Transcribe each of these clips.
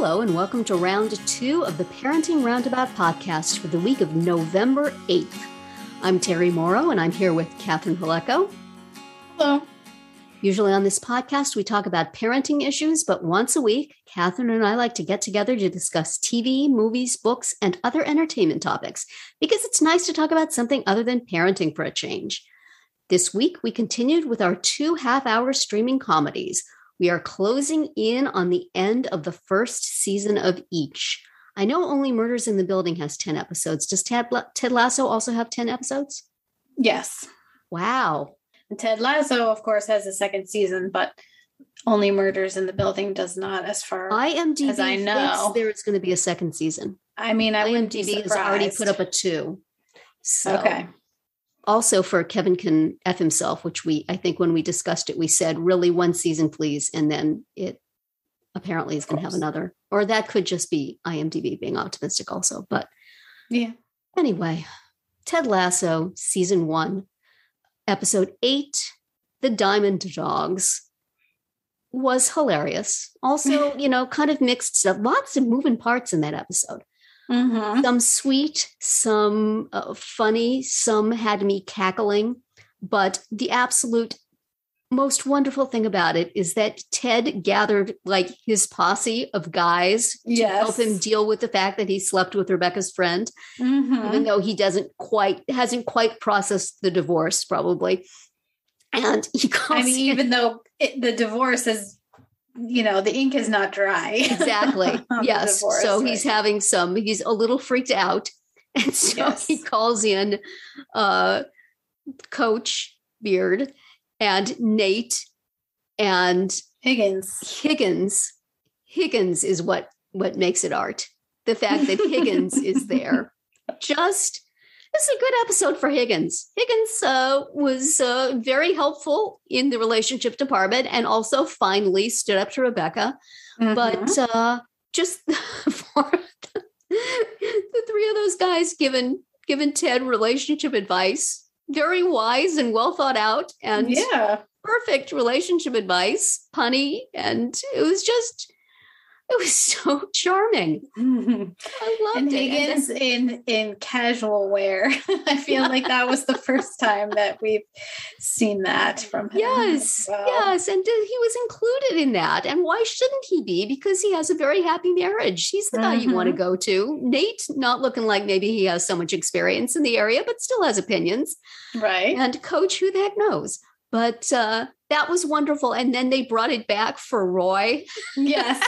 Hello, and welcome to round 2 of the Parenting Roundabout podcast for the week of November 8th. I'm Terry Morrow, and I'm here with Catherine Halecko. Hello. Usually on this podcast, we talk about parenting issues, but once a week, Catherine and I like to get together to discuss TV, movies, books, and other entertainment topics, because it's nice to talk about something other than parenting for a change. This week, we continued with our 2 half-hour streaming comedies. We are closing in on the end of the first season of each. I know Only Murders in the Building has 10 episodes. Does Ted Lasso also have 10 episodes? Yes. Wow. And Ted Lasso, of course, has a second season, but Only Murders in the Building does not, as far IMDb as I know. Thinks there is going to be a second season. I mean, I wouldn't be surprised. IMDb has already put up a 2. So. Okay. Also for Kevin Can F Himself, which I think when we discussed it, we said, really 1 season, please. And then it apparently is going to have another. Or that could just be IMDb being optimistic also. But yeah. Anyway, Ted Lasso, season 1, episode 8, The Diamond Dogs, was hilarious. Also, kind of mixed stuff. Lots of moving parts in that episode. Mm-hmm. Some sweet, some funny, some had me cackling. But the absolute most wonderful thing about it is that Ted gathered like his posse of guys to help him deal with the fact that he slept with Rebecca's friend, even though he hasn't quite processed the divorce, probably. And he calls even though the divorce is, the ink is not dry. Exactly. Yes. Divorce, so right. He's a little freaked out. And so he calls in Coach Beard and Nate and Higgins. Higgins is what makes it art. The fact that Higgins is there. This is a good episode for Higgins. Higgins was very helpful in the relationship department and also finally stood up to Rebecca. Mm-hmm. But just for the 3 of those guys giving Ted relationship advice, very wise and well thought out and perfect relationship advice, punny. And it was so charming. Mm-hmm. I loved and Higgins in casual wear. I feel like that was the first time that we've seen that from him. Yes, yes. And he was included in that. And why shouldn't he be? Because he has a very happy marriage. He's the guy you want to go to. Nate, not looking like maybe he has so much experience in the area, but still has opinions. Right. And Coach, who the heck knows? But that was wonderful. And then they brought it back for Roy. Yes.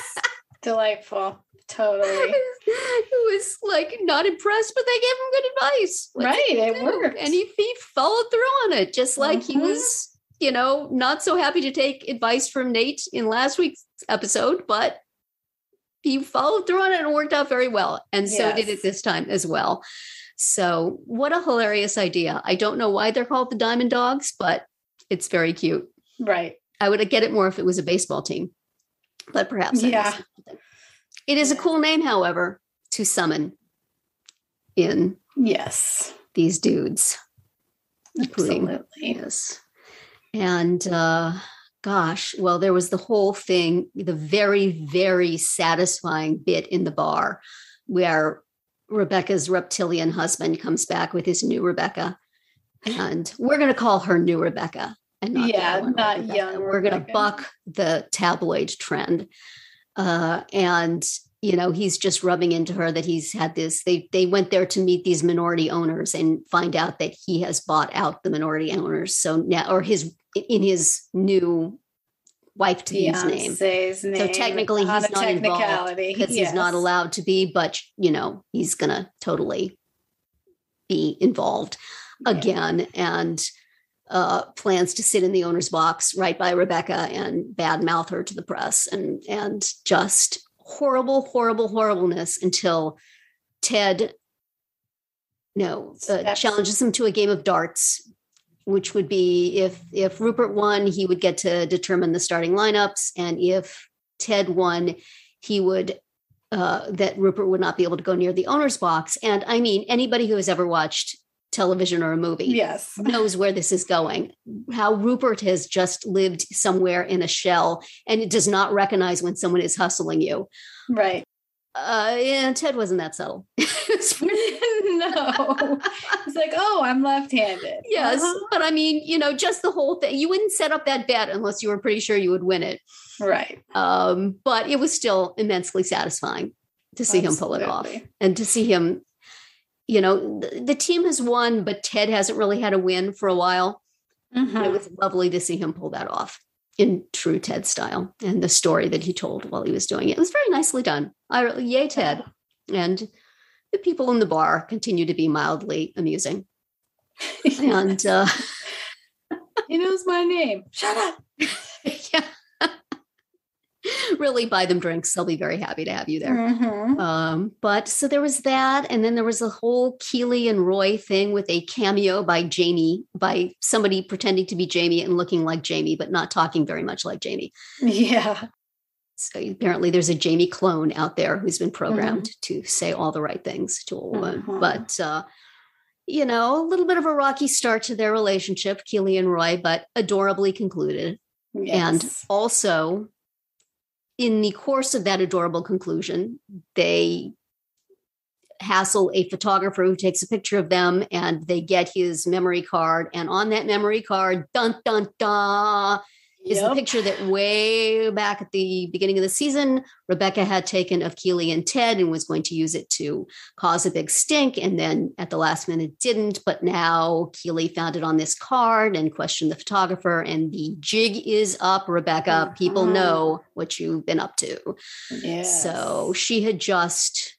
Delightful. Totally. He was like not impressed, but they gave him good advice. It worked. And he followed through on it, just like he was, not so happy to take advice from Nate in last week's episode, but he followed through on it and worked out very well. And so did it this time as well. So what a hilarious idea. I don't know why they're called the Diamond Dogs, but it's very cute. Right. I would get it more if it was a baseball team. But perhaps it is a cool name, however, to summon in these dudes. Absolutely. Yes. And there was the whole thing, the very, very satisfying bit in the bar where Rebecca's reptilian husband comes back with his new Rebecca. And we're going to call her new Rebecca. And not young. We're going to buck the tabloid trend. And he's just rubbing into her that he's had this. They went there to meet these minority owners and find out that he has bought out the minority owners. So now, or in his new wife-to-be's name. So technically he's not involved because he's not allowed to be, but, he's going to totally be involved again. And plans to sit in the owner's box right by Rebecca and badmouth her to the press and just horrible, horrible, horribleness until Ted challenges him to a game of darts, which would be if Rupert won, he would get to determine the starting lineups. And if Ted won, he would that Rupert would not be able to go near the owner's box. And I mean, anybody who has ever watched television or a movie, yes, knows where this is going. How Rupert has just lived somewhere in a shell and it does not recognize when someone is hustling you. Right. Yeah, Ted wasn't that subtle. No. It's like, oh, I'm left-handed. Yes. But I mean, just the whole thing. You wouldn't set up that bet unless you were pretty sure you would win it. Right. But it was still immensely satisfying to see him pull it off and to see him, the team has won, but Ted hasn't really had a win for a while. Mm-hmm. It was lovely to see him pull that off in true Ted style, and the story that he told while he was doing it. It was very nicely done. Yay, Ted. And the people in the bar continue to be mildly amusing. And he knows my name. Shut up. Yeah. Really buy them drinks. They'll be very happy to have you there. Mm-hmm. But so there was that. And then there was the whole Keely and Roy thing with a cameo by Jamie, by somebody pretending to be Jamie and looking like Jamie, but not talking very much like Jamie. Yeah. So apparently there's a Jamie clone out there who's been programmed to say all the right things to a woman. But, a little bit of a rocky start to their relationship, Keely and Roy, but adorably concluded. Yes. And also, in the course of that adorable conclusion, they hassle a photographer who takes a picture of them, and they get his memory card. And on that memory card, dun, dun, dun, is the picture that way back at the beginning of the season, Rebecca had taken of Keely and Ted and was going to use it to cause a big stink. And then at the last minute didn't. But now Keely found it on this card and questioned the photographer. And the jig is up, Rebecca. People know what you've been up to. Yes. So she had just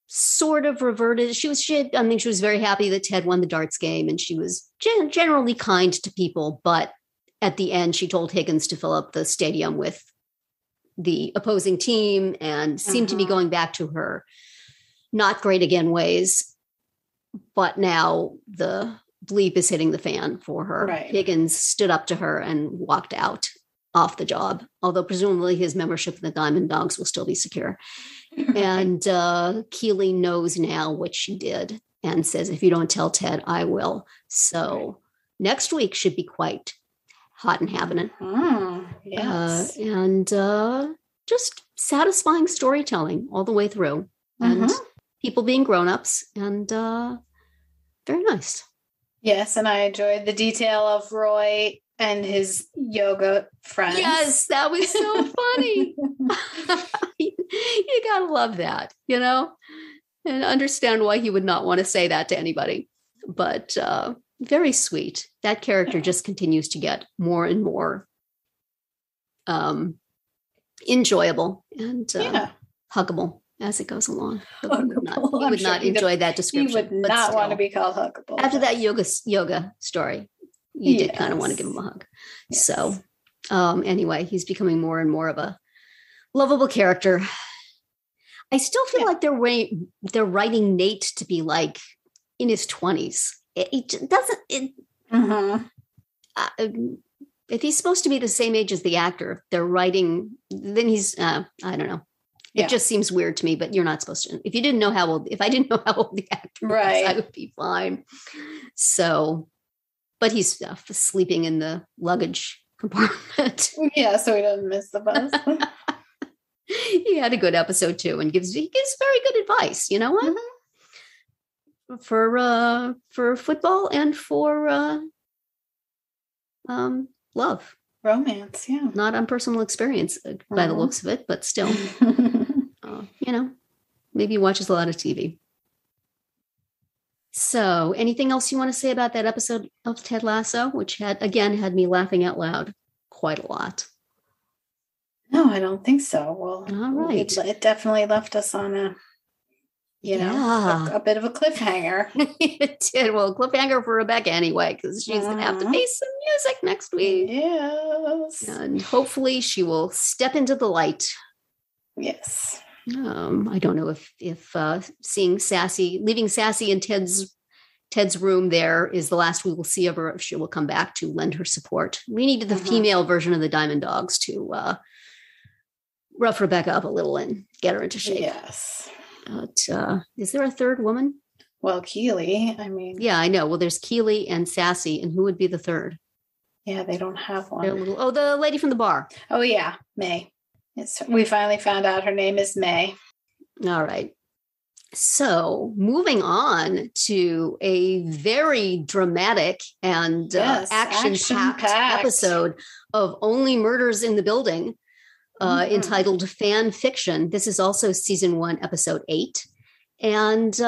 sort of reverted. I think she was very happy that Ted won the darts game. And she was generally kind to people, but at the end, she told Higgins to fill up the stadium with the opposing team and seemed to be going back to her not great again ways. But now the bleep is hitting the fan for her. Right. Higgins stood up to her and walked out off the job, although presumably his membership in the Diamond Dogs will still be secure. And Keely knows now what she did and says, if you don't tell Ted, I will. So next week should be quite hot and happening. Yes. And just satisfying storytelling all the way through. And people being grown-ups and very nice. Yes, and I enjoyed the detail of Roy and his yoga friends. Yes, that was so funny. You gotta love that, and understand why he would not want to say that to anybody. But very sweet. That character just continues to get more and more enjoyable and huggable as it goes along. He would not enjoy that description. He would not want to be called huggable. After that yoga story, you did kind of want to give him a hug. Yes. So anyway, he's becoming more and more of a lovable character. I still feel like they're writing Nate to be like in his 20s. It doesn't. If he's supposed to be the same age as the actor, they're writing. Then he's. I don't know. It just seems weird to me. But you're not supposed to. If I didn't know how old the actor was, I would be fine. So, but he's sleeping in the luggage compartment. Yeah, so he doesn't miss the bus. He had a good episode too, and gives very good advice. You know what? For football and for love, romance, not on personal experience by the looks of it, but still, maybe he watches a lot of TV. So, anything else you want to say about that episode of Ted Lasso, which had me laughing out loud quite a lot? No, I don't think so. Well, all right, it definitely left us on a bit of a cliffhanger. It did. Well, cliffhanger for Rebecca anyway, because she's going to have to face some music next week. Yes. And hopefully she will step into the light. Yes. I don't know if leaving Sassy in Ted's room there is the last we will see of her, if she will come back to lend her support. We needed the female version of the Diamond Dogs to rough Rebecca up a little and get her into shape. Yes. But is there a third woman? Well, Keely, I mean. Yeah, I know. Well, there's Keely and Sassy, and who would be the third? Yeah, they don't have one. The lady from the bar. Oh, yeah, May. We finally found out her name is May. All right. So moving on to a very dramatic and action-packed episode of Only Murders in the Building, entitled Fan Fiction. This is also season 1, episode 8. And,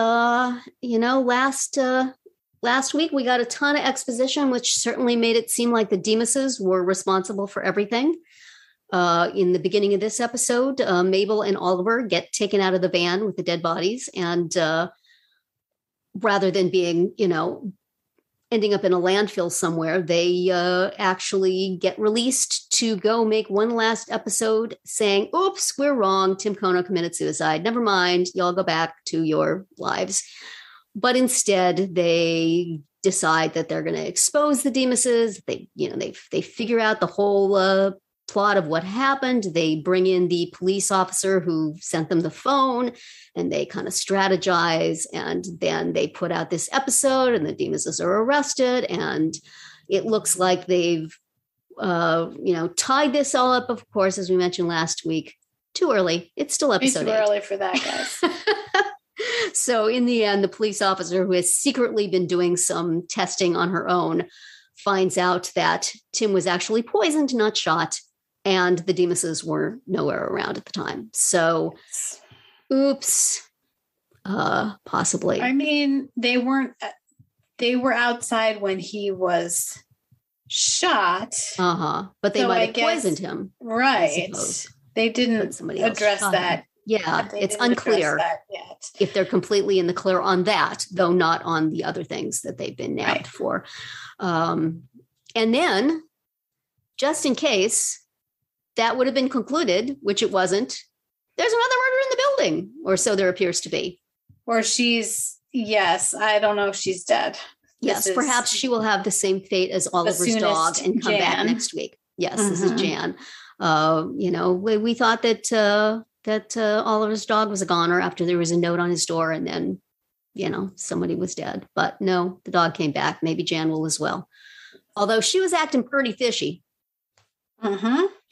last week we got a ton of exposition, which certainly made it seem like the Demases were responsible for everything. In the beginning of this episode, Mabel and Oliver get taken out of the van with the dead bodies. And rather than being, ending up in a landfill somewhere, they actually get released to go make one last episode saying, oops, we're wrong. Tim Kono committed suicide. Never mind. Y'all go back to your lives. But instead, they decide that they're going to expose the Demases. They figure out the whole plot of what happened. They bring in the police officer who sent them the phone, and they kind of strategize, and then they put out this episode, and the Demases are arrested, and it looks like they've tied this all up, of course, as we mentioned last week. Too early. It's still episode 8. Too early for that, guys. So in the end, the police officer, who has secretly been doing some testing on her own, finds out that Tim was actually poisoned, not shot, and the Demases were nowhere around at the time. So, oops, possibly. I mean, they were outside when he was shot. But they might have poisoned him. Right. They didn't address that. Yeah, it's unclear if they're completely in the clear on that, though not on the other things that they've been nabbed for. And then, just in case that would have been concluded, which it wasn't, there's another murder in the building, or so there appears to be. Or I don't know if she's dead. Yes, perhaps she will have the same fate as Oliver's dog and come back next week. Yes, This is Jan. We thought that Oliver's dog was a goner after there was a note on his door, and then, somebody was dead. But no, the dog came back. Maybe Jan will as well. Although she was acting pretty fishy.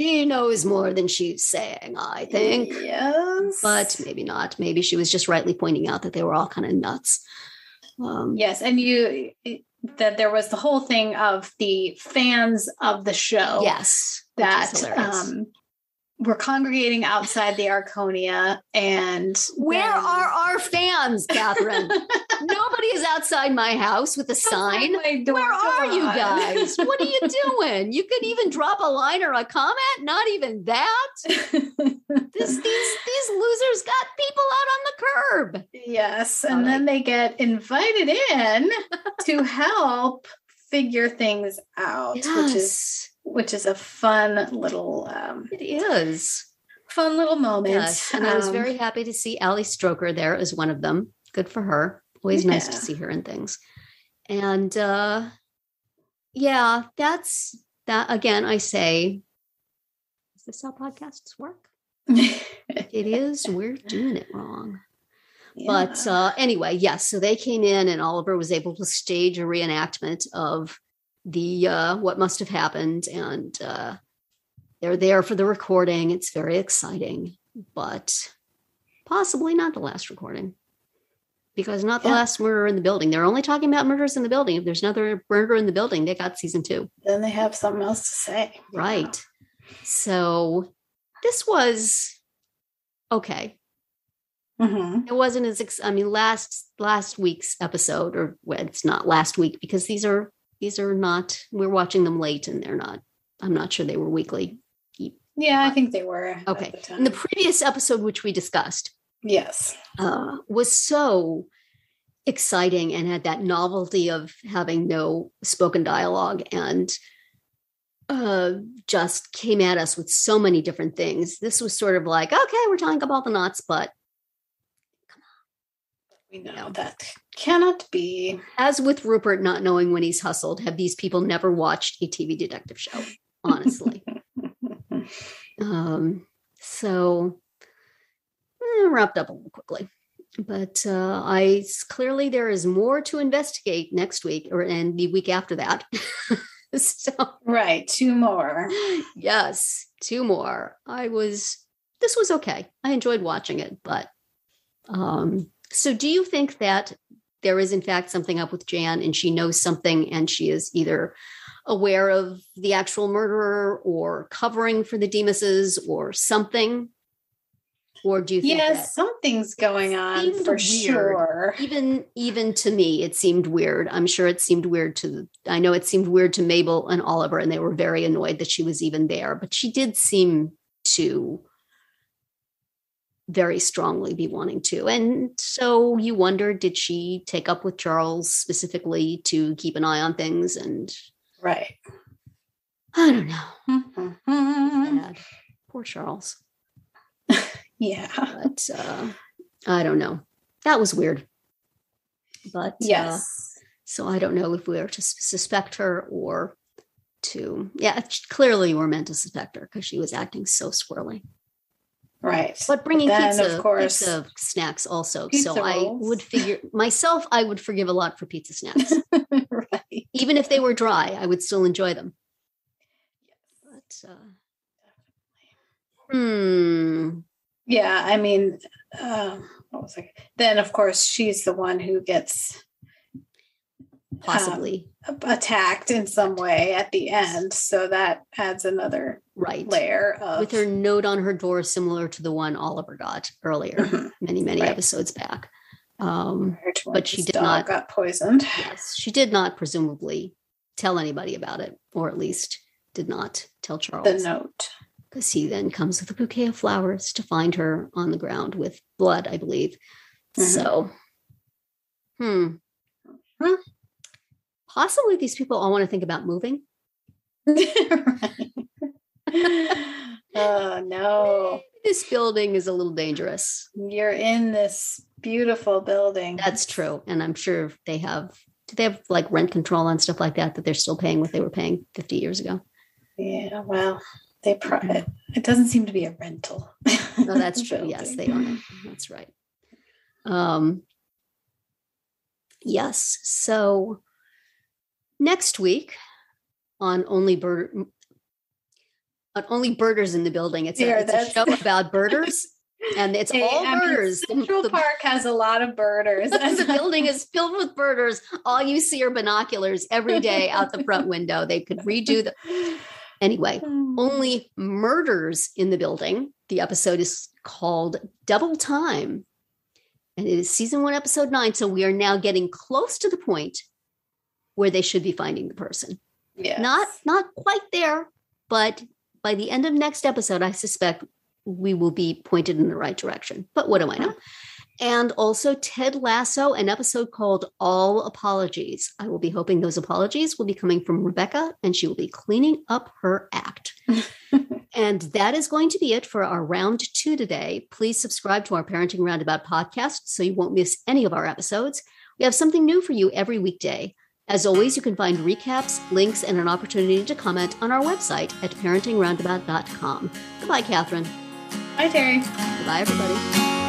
She knows more than she's saying, I think. Yes. But maybe not. Maybe she was just rightly pointing out that they were all kind of nuts. Yes. And that there was the whole thing of the fans of the show. Yes. That we're congregating outside the Arconia, and where are our fans, Catherine? Nobody is outside my house with a sign. Where are you guys? What are you doing? You could even drop a line or a comment. Not even that. These losers got people out on the curb. Yes, and then they get invited in to help figure things out, which is a fun little it is fun little moment. Yes. And I was very happy to see Allie Stroker there as one of them. Good for her. Always nice to see her in things. And that's that. Again, I say, is this how podcasts work? It is. We're doing it wrong. Yeah. But anyway, yes. So they came in, and Oliver was able to stage a reenactment of the what must have happened, and they're there for the recording. It's very exciting, but possibly not the last recording, because not the last murder in the building. They're only talking about murders in the building. If there's another murder in the building, they got season 2. Then they have something else to say, right? So this was okay. It wasn't as last week's episode, or it's not last week, because these are not, we're watching them late, and they're not, I'm not sure they were weekly. Yeah, I think they were. Okay. At the time. And the previous episode, which we discussed, was so exciting and had that novelty of having no spoken dialogue, and just came at us with so many different things. This was sort of like, okay, we're talking about the knots, but we know that cannot be. As with Rupert not knowing when he's hustled, have these people never watched a TV detective show, honestly. So wrapped up a little quickly. But clearly there is more to investigate next week and the week after that. So, right. 2 more. Yes, 2 more. This was okay. I enjoyed watching it, but so do you think that there is in fact something up with Jan and she knows something and she is either aware of the actual murderer or covering for the Demases or something? Or do you think something's going on for sure? Even to me, it seemed weird. I'm sure it seemed weird I know it seemed weird to Mabel and Oliver, and they were very annoyed that she was even there. But she did seem to very strongly be wanting to. And so you wonder, did she take up with Charles specifically to keep an eye on things? And right. I don't know. Bad. Poor Charles. Yeah. But I don't know. That was weird. But yes. So I don't know if we are to suspect her or clearly we're meant to suspect her because she was acting so squirrely. Right. But bringing pizza snacks also. So rolls. I would figure myself, I would forgive a lot for pizza snacks. Right. Even if they were dry, I would still enjoy them. Yes. But, yeah, I mean, what was I? Then, of course, she's the one who gets possibly attacked in some way at the end. So that adds another layer of... With her note on her door, similar to the one Oliver got earlier, many episodes back. But she did not... got poisoned. Yes, she did not presumably tell anybody about it, or at least did not tell Charles. The note. Because he then comes with a bouquet of flowers to find her on the ground with blood, I believe. So, possibly these people all want to think about moving. Oh, no. This building is a little dangerous. You're in this beautiful building. That's true. And I'm sure do they have like rent control and stuff like that they're still paying what they were paying 50 years ago? Yeah, well... It doesn't seem to be a rental. No, that's true. Yes, they own it. That's right. Yes. So next week on Only Birders in the Building, it's a show about birders. And it's all birders. Central Park has a lot of birders. The building is filled with birders. All you see are binoculars every day out the front window. They could redo Anyway, Only Murders in the Building. The episode is called Double Time. And it is season 1, episode 9. So we are now getting close to the point where they should be finding the person. Yes. Not quite there, but by the end of next episode, I suspect we will be pointed in the right direction. But what do I know? And also Ted Lasso, an episode called All Apologies. I will be hoping those apologies will be coming from Rebecca, and she will be cleaning up her act. And that is going to be it for our round 2 today. Please subscribe to our Parenting Roundabout podcast so you won't miss any of our episodes. We have something new for you every weekday. As always, you can find recaps, links, and an opportunity to comment on our website at parentingroundabout.com. Goodbye, Catherine. Bye, Terry. Goodbye, everybody.